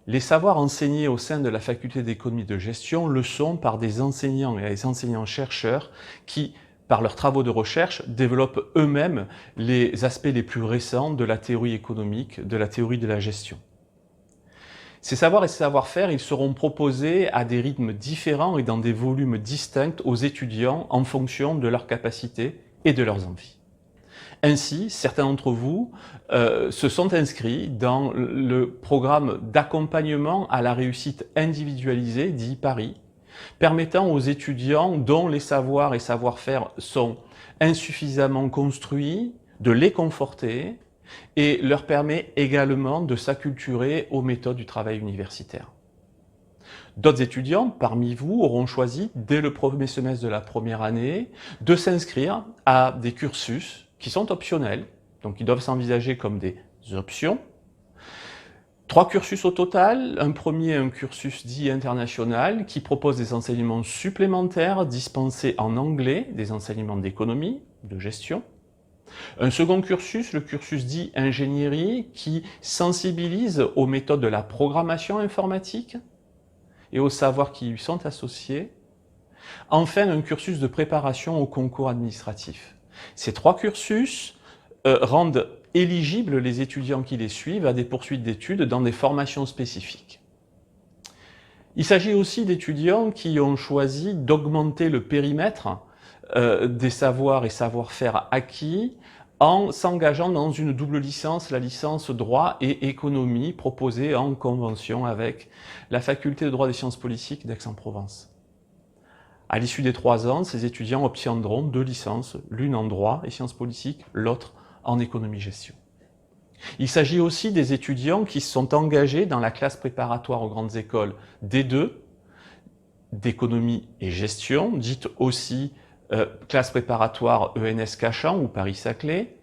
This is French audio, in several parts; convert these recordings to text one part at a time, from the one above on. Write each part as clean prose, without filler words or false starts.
Les savoirs enseignés au sein de la faculté d'économie de gestion le sont par des enseignants et des enseignants-chercheurs qui, par leurs travaux de recherche, développent eux-mêmes les aspects les plus récents de la théorie économique, de la théorie de la gestion. Ces savoirs et ces savoir-faire, ils seront proposés à des rythmes différents et dans des volumes distincts aux étudiants en fonction de leurs capacités et de leurs envies. Ainsi, certains d'entre vous se sont inscrits dans le programme d'accompagnement à la réussite individualisée, dit PARI, permettant aux étudiants dont les savoirs et savoir-faire sont insuffisamment construits de les conforter et leur permet également de s'acculturer aux méthodes du travail universitaire. D'autres étudiants parmi vous auront choisi, dès le premier semestre de la première année, de s'inscrire à des cursus qui sont optionnels, donc qui doivent s'envisager comme des options. 3 cursus au total. Un premier, un cursus dit international, qui propose des enseignements supplémentaires dispensés en anglais, des enseignements d'économie, de gestion. Un second cursus, le cursus dit ingénierie, qui sensibilise aux méthodes de la programmation informatique et aux savoirs qui lui sont associés. Enfin, un cursus de préparation au concours administratif. Ces 3 cursus rendent éligibles les étudiants qui les suivent à des poursuites d'études dans des formations spécifiques. Il s'agit aussi d'étudiants qui ont choisi d'augmenter le périmètre des savoirs et savoir-faire acquis en s'engageant dans une double licence, la licence droit et économie proposée en convention avec la faculté de droit des sciences politiques d'Aix-en-Provence. À l'issue des 3 ans, ces étudiants obtiendront 2 licences, l'une en droit et sciences politiques, l'autre en économie-gestion. Il s'agit aussi des étudiants qui se sont engagés dans la classe préparatoire aux grandes écoles D2, d'économie et gestion, dite aussi classe préparatoire ENS Cachan ou Paris-Saclay.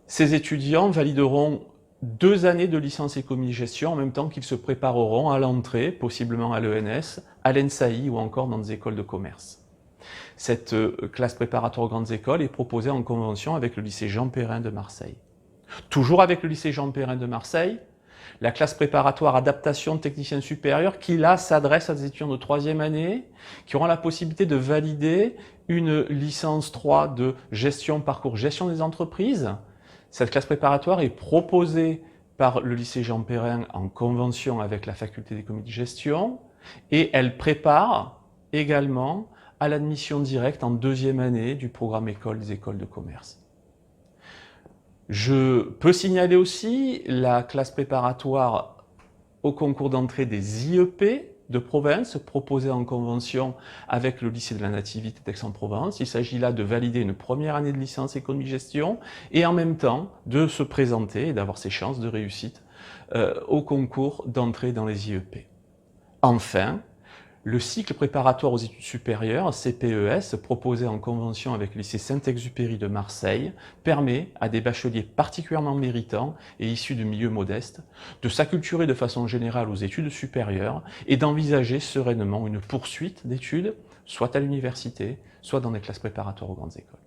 Ces étudiants valideront 2 années de licence économie-gestion en même temps qu'ils se prépareront à l'entrée, possiblement à l'ENS, à l'ENSAI ou encore dans des écoles de commerce. Cette classe préparatoire aux grandes écoles est proposée en convention avec le lycée Jean Perrin de Marseille. Toujours avec le lycée Jean Perrin de Marseille, la classe préparatoire adaptation technicien supérieur qui là s'adresse à des étudiants de 3e année qui auront la possibilité de valider une licence 3 de gestion parcours gestion des entreprises. Cette classe préparatoire est proposée par le lycée Jean Perrin en convention avec la faculté d'économie de gestion et elle prépare également à l'admission directe en 2e année du programme école des écoles de commerce. Je peux signaler aussi la classe préparatoire au concours d'entrée des IEP de province proposée en convention avec le lycée de la Nativité d'Aix-en-Provence. Il s'agit là de valider une première année de licence économie-gestion et en même temps de se présenter et d'avoir ses chances de réussite au concours d'entrée dans les IEP. Enfin, le cycle préparatoire aux études supérieures, CPES, proposé en convention avec le lycée Saint-Exupéry de Marseille, permet à des bacheliers particulièrement méritants et issus de milieux modestes de s'acculturer de façon générale aux études supérieures et d'envisager sereinement une poursuite d'études, soit à l'université, soit dans des classes préparatoires aux grandes écoles.